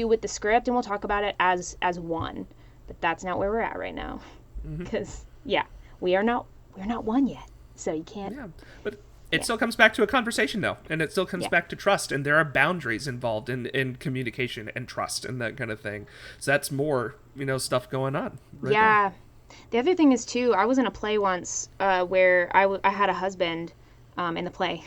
with the script, and we'll talk about it as one. But that's not where we're at right now, because we're not one yet. So you can't. Yeah, but it still comes back to a conversation, though, and it still comes back to trust, and there are boundaries involved in communication and trust and that kind of thing. So that's more stuff going on. Right there. The other thing is too, I was in a play once where I had a husband in the play,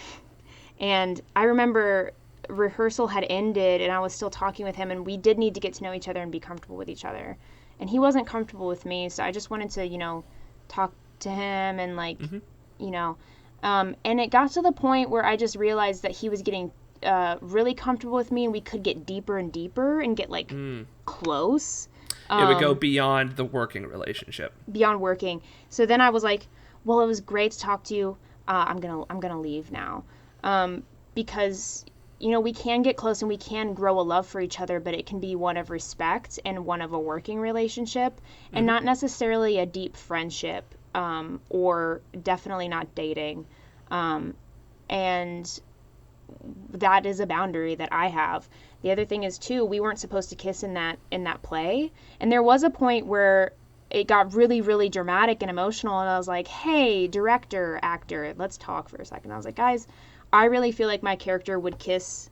and I remember rehearsal had ended, and I was still talking with him, and we did need to get to know each other and be comfortable with each other, and he wasn't comfortable with me, so I just wanted to talk to him and like and it got to the point where I just realized that he was getting really comfortable with me, and we could get deeper and deeper and get like close. It would go beyond the working relationship. Beyond working. So then I was like, well, it was great to talk to you. I'm gonna leave now, because we can get close and we can grow a love for each other, but it can be one of respect and one of a working relationship, and not necessarily a deep friendship, or definitely not dating, and that is a boundary that I have. The other thing is too, we weren't supposed to kiss in that play, and there was a point where it got really, really dramatic and emotional, and I was like, hey, director, actor, let's talk for a second. I was like, guys, I really feel like my character would kiss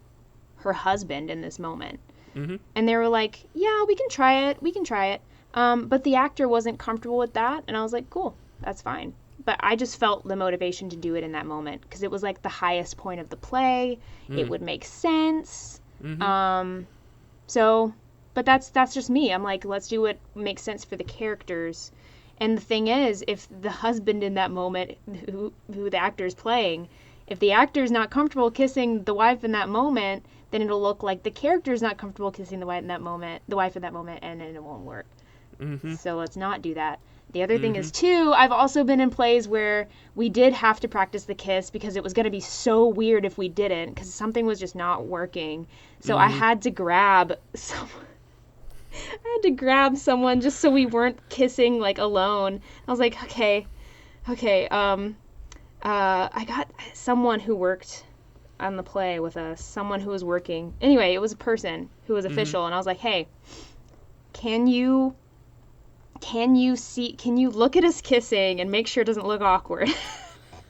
her husband in this moment. And they were like, yeah, we can try it. But the actor wasn't comfortable with that, and I was like, cool, that's fine. But I just felt the motivation to do it in that moment, because it was like the highest point of the play. It would make sense. But that's just me. I'm like, let's do what makes sense for the characters. And the thing is, if the husband in that moment, who the actor's playing, if the actor's not comfortable kissing the wife in that moment, then it'll look like the character's not comfortable kissing the wife in that moment, and then it won't work. So let's not do that. The other thing is too, I've also been in plays where we did have to practice the kiss because it was going to be so weird if we didn't, because something was just not working. So I had to grab someone just so we weren't kissing like alone. I was like, okay, I got someone who worked on the play with us, someone who was working. Anyway, it was a person who was official, and I was like, hey, can you look at us kissing and make sure it doesn't look awkward?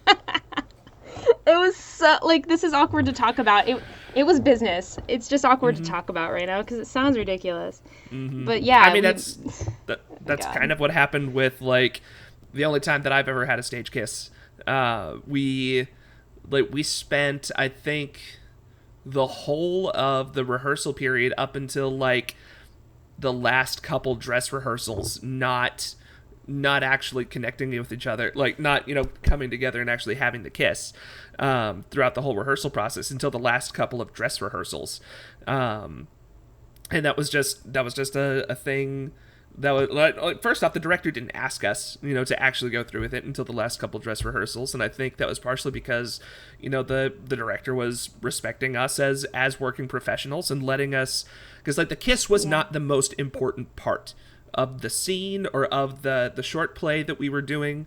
It was so, like, this is awkward to talk about. It was business. It's just awkward to talk about right now because it sounds ridiculous. But yeah, I mean, that's kind of what happened with, like, the only time that I've ever had a stage kiss. We spent, I think, the whole of the rehearsal period up until like the last couple dress rehearsals not actually connecting with each other, like not coming together and actually having the kiss throughout the whole rehearsal process until the last couple of dress rehearsals, and that was just a thing that was like, first off, the director didn't ask us to actually go through with it until the last couple dress rehearsals, and I think that was partially because the director was respecting us as working professionals and letting us, because like the kiss was not the most important part of the scene or of the short play that we were doing.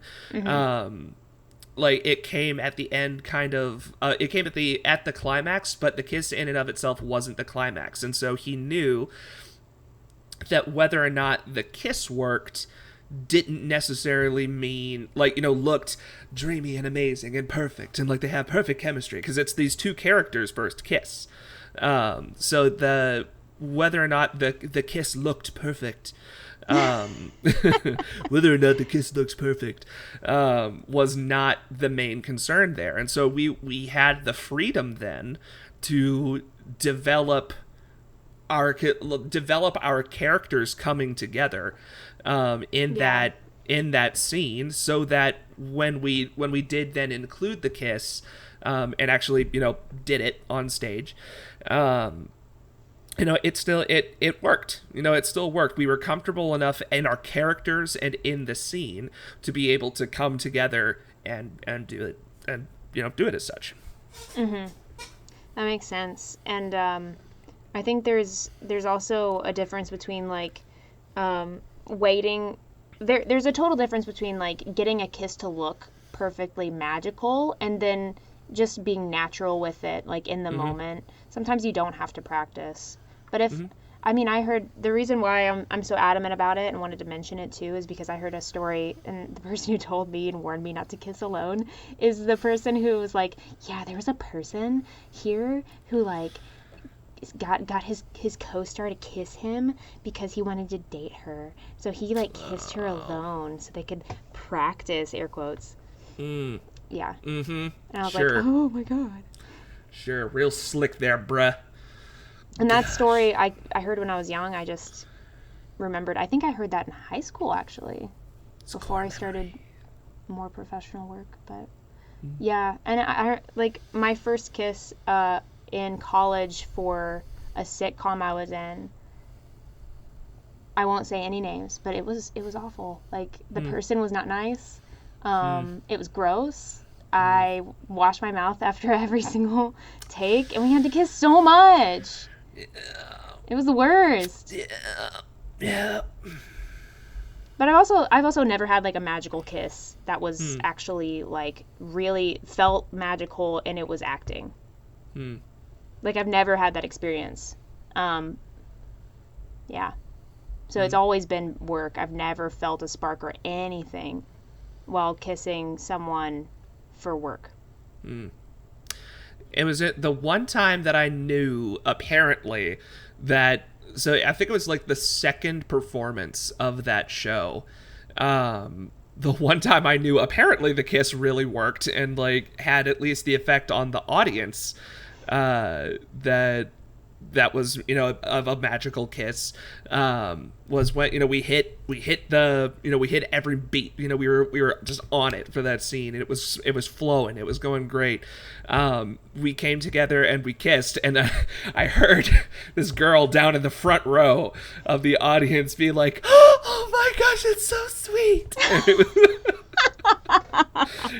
Like it came at the end, kind of it came at the climax, but the kiss in and of itself wasn't the climax. And so he knew that whether or not the kiss worked didn't necessarily mean like looked dreamy and amazing and perfect and like they have perfect chemistry, because it's these two characters' first kiss. So the whether or not the kiss looked perfect, whether or not the kiss looks perfect, was not the main concern there. And so we had the freedom then to develop our characters coming together in that scene, so that when we did then include the kiss and actually did it on stage, it worked. It still worked. We were comfortable enough in our characters and in the scene to be able to come together and do it, and do it as such. That makes sense. And I think there's also a difference between like waiting. There's a total difference between like getting a kiss to look perfectly magical and then just being natural with it, like in the moment. Sometimes you don't have to practice. But if I mean, I heard the reason why I'm so adamant about it and wanted to mention it too is because I heard a story, and the person who told me and warned me not to kiss alone is the person who was like, yeah, there was a person here who like got his co-star to kiss him because he wanted to date her. So he like kissed her alone so they could practice, air quotes. Yeah. And I was like, oh my God. Sure, real slick there, bruh. And that story I heard when I was young. I just remembered. I think I heard that in high school, actually, before I started more professional work. But yeah, and I like my first kiss in college for a sitcom I was in. I won't say any names, but it was awful. Like, the person was not nice. It was gross. I washed my mouth after every single take, and we had to kiss so much. It was the worst. Yeah. But I've also never had like a magical kiss that was actually like really felt magical and it was acting. Like, I've never had that experience. Yeah. So it's always been work. I've never felt a spark or anything while kissing someone for work. It was the one time that I knew, apparently, that... So I think it was like the second performance of that show. The one time I knew, apparently, the kiss really worked and like had at least the effect on the audience that was, you know, of a magical kiss, was when, you know, we hit every beat. You know, we were just on it for that scene, and it was flowing, it was going great. We came together and we kissed, and I heard this girl down in the front row of the audience be like, "Oh my gosh, it's so sweet."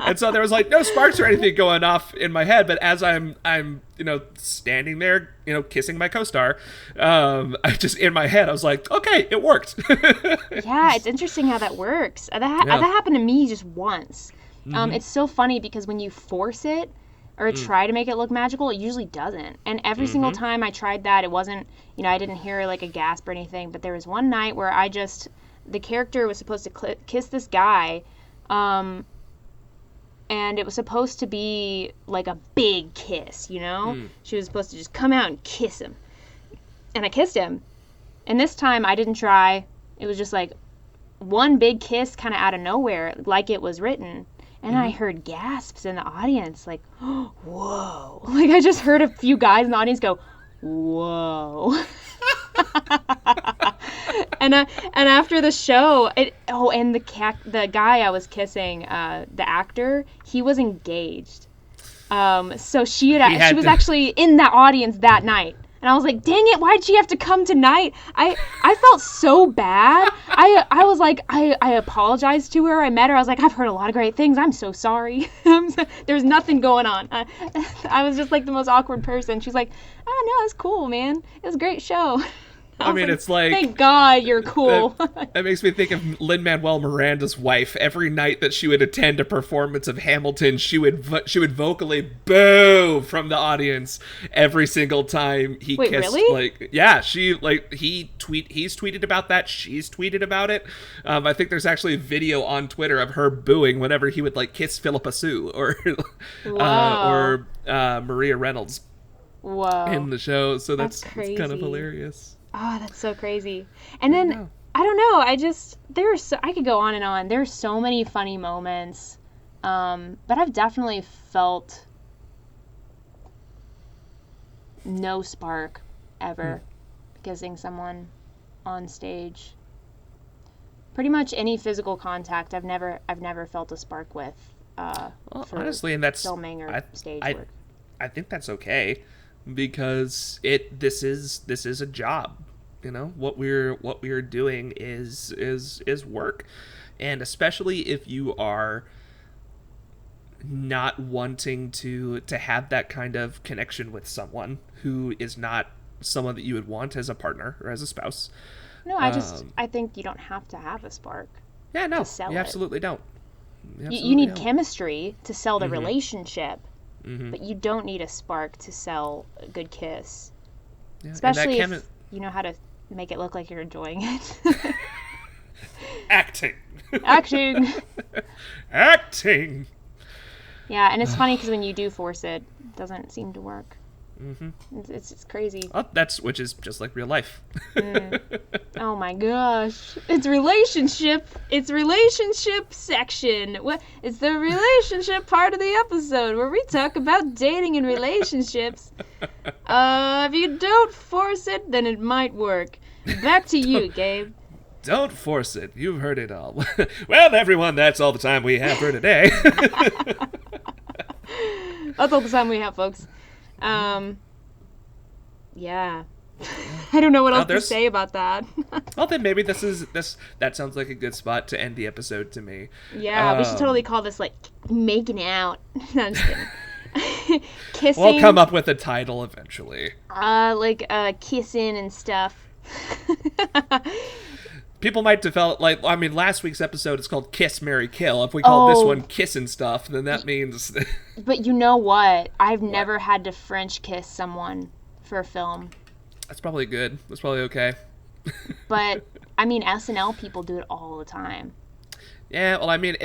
And so there was like no sparks or anything going off in my head, but as I'm you know, standing there, you know, kissing my co-star, I just, in my head, I was like, okay, it worked. Yeah, it's interesting how that works. That happened to me just once. It's so funny because when you force it or try to make it look magical, it usually doesn't. And every single time I tried that, it wasn't, you know, I didn't hear like a gasp or anything. But there was one night where the character was supposed to kiss this guy, and it was supposed to be like a big kiss, you know? She was supposed to just come out and kiss him. And I kissed him. And this time I didn't try. It was just like one big kiss kind of out of nowhere, like it was written. And I heard gasps in the audience, like, whoa. Like, I just heard a few guys in the audience go, whoa. And after the show, and the guy I was kissing, the actor, he was engaged. So she was actually in that audience that night. And I was like, dang it, why'd she have to come tonight? I felt so bad. I was like, I apologized to her. I met her. I was like, I've heard a lot of great things. I'm so sorry. There's nothing going on. I was just like the most awkward person. She's like, oh, no, it's cool, man. It was a great show. I mean, it's like... Thank God you're cool. That makes me think of Lin-Manuel Miranda's wife. Every night that she would attend a performance of Hamilton, she would vocally boo from the audience every single time he Wait, kissed. Really? Like, yeah, he's tweeted about that. She's tweeted about it. I think there's actually a video on Twitter of her booing whenever he would like kiss Philippa Sue or Maria Reynolds. Whoa. In the show. So that's crazy. It's kind of hilarious. Oh, that's so crazy. And then, I don't know, I could go on and on. There's so many funny moments. But I've definitely felt no spark ever kissing someone on stage. Pretty much any physical contact I've never felt a spark with, for honestly, and that's filming or stage work. I think that's okay. Because this is a job, you know. What we're doing is work, and especially if you are not wanting to have that kind of connection with someone who is not someone that you would want as a partner or as a spouse. No, I think you don't have to have a spark. Yeah, no, to sell you absolutely don't. You need chemistry to sell the relationship. But you don't need a spark to sell a good kiss. Yeah, especially if you know how to make it look like you're enjoying it. Acting. Acting. Yeah, and it's funny because when you do force it, it doesn't seem to work. It's crazy. Oh, which is just like real life. Oh my gosh. It's relationship section. It's the relationship part of the episode where we talk about dating and relationships. If you don't force it, then it might work. Back to you, Gabe. Don't force it. You've heard it all. Well, everyone, that's all the time we have for today. That's all the time we have, folks. Yeah. I don't know what else to there's say about that. Well, then maybe this that sounds like a good spot to end the episode to me. Yeah, we should totally call this like making out. No, I'm just kidding. Kissing. We'll come up with a title eventually. Like kissing and stuff. People might develop last week's episode is called Kiss, Marry, Kill. If we call this one Kiss and Stuff, then that means. But you know what? I've never had to French kiss someone for a film. That's probably good. That's probably okay. But I mean, SNL people do it all the time. Yeah, well, I mean,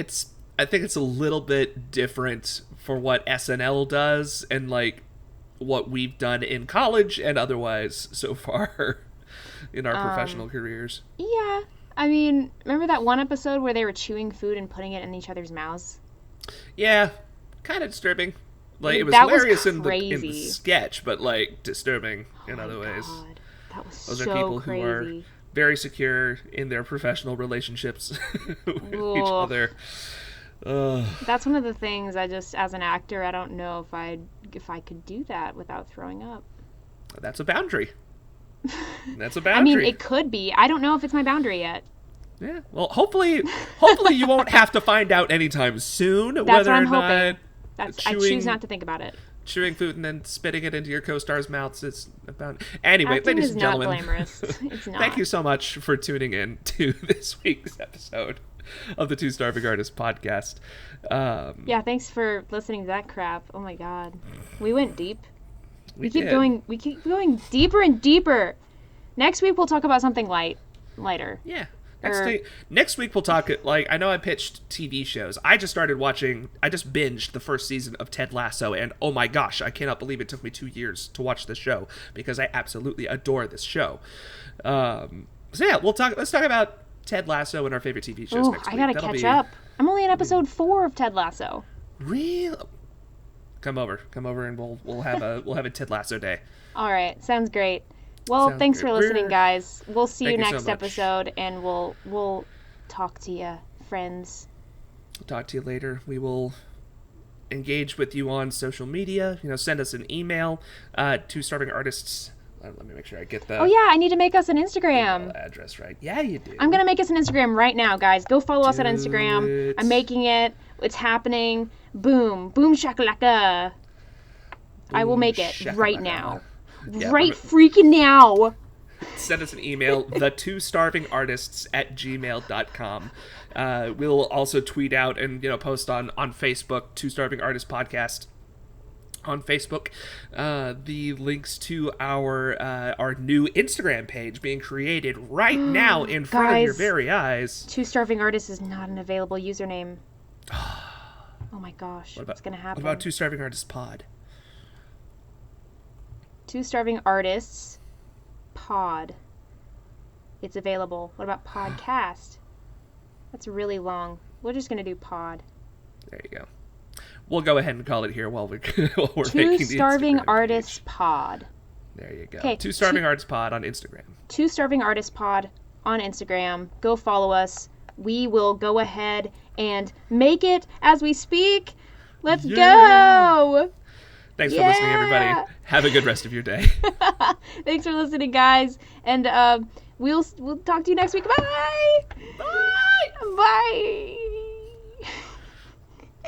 I think it's a little bit different for what SNL does and like what we've done in college and otherwise so far in our professional careers. Yeah, I mean, remember that one episode where they were chewing food and putting it in each other's mouths? Yeah, kind of disturbing. Like, it was that hilarious was in the sketch, but like disturbing in other ways. God. That was Those so are people crazy. who are very secure in their professional relationships with each other. That's one of the things I just, as an actor, I don't know if I could do that without throwing up. That's a boundary. That's a boundary. I mean, it could be. I don't know if it's my boundary yet. Yeah. Well, hopefully you won't have to find out anytime soon. That's whether what I'm or hoping. not I choose not to think about it. Chewing food and then spitting it into your co-stars' mouths is about. Anyway, Acting ladies is and not gentlemen, glamorous. It's not. thank you so much for tuning in to this week's episode of the Two Starving Artists podcast. Yeah, thanks for listening to that crap. Oh my God, we went deep. We keep going deeper and deeper. Next week we'll talk about something lighter. Yeah. Next week we'll talk, like, I know I pitched TV shows. I just binged the first season of Ted Lasso, and oh my gosh, I cannot believe it took me 2 years to watch this show, because I absolutely adore this show. So yeah, let's talk about Ted Lasso and our favorite TV shows next week. I gotta catch up. I'm only in episode 4 of Ted Lasso. Really? Come over and we'll have a Ted Lasso day. All right, sounds great. Well, thanks for listening, guys. We'll see you next episode, and we'll talk to you, friends. We'll talk to you later. We will engage with you on social media. Send us an email to Starving Artists. Let me make sure I get the. Oh yeah, I need to make us an Instagram address right. Yeah, you do. I'm gonna make us an Instagram right now, guys. Go follow us on Instagram. I'm making it. It's happening. Boom shakalaka. I will make it right now. Yeah, right freaking now. Send us an email, the2starvingartists@gmail.com. We'll also tweet out and post on Facebook, Two Starving Artists Podcast on Facebook, the links to our new Instagram page being created right now in front of your very eyes. Two Starving Artists is not an available username. Oh my gosh, what's gonna happen? What about Two Starving Artists Pod? Two Starving Artists Pod. It's available. What about podcast? That's really long. We're just going to do pod. There you go. We'll go ahead and call it here while we're making Two Starving Artists Pod. There you go. Two Starving Artists Pod on Instagram. Two Starving Artists Pod on Instagram. Go follow us. We will go ahead and make it as we speak. Let's go! Thanks for listening, everybody. Have a good rest of your day. Thanks for listening, guys. And we'll talk to you next week. Bye! Bye! Bye!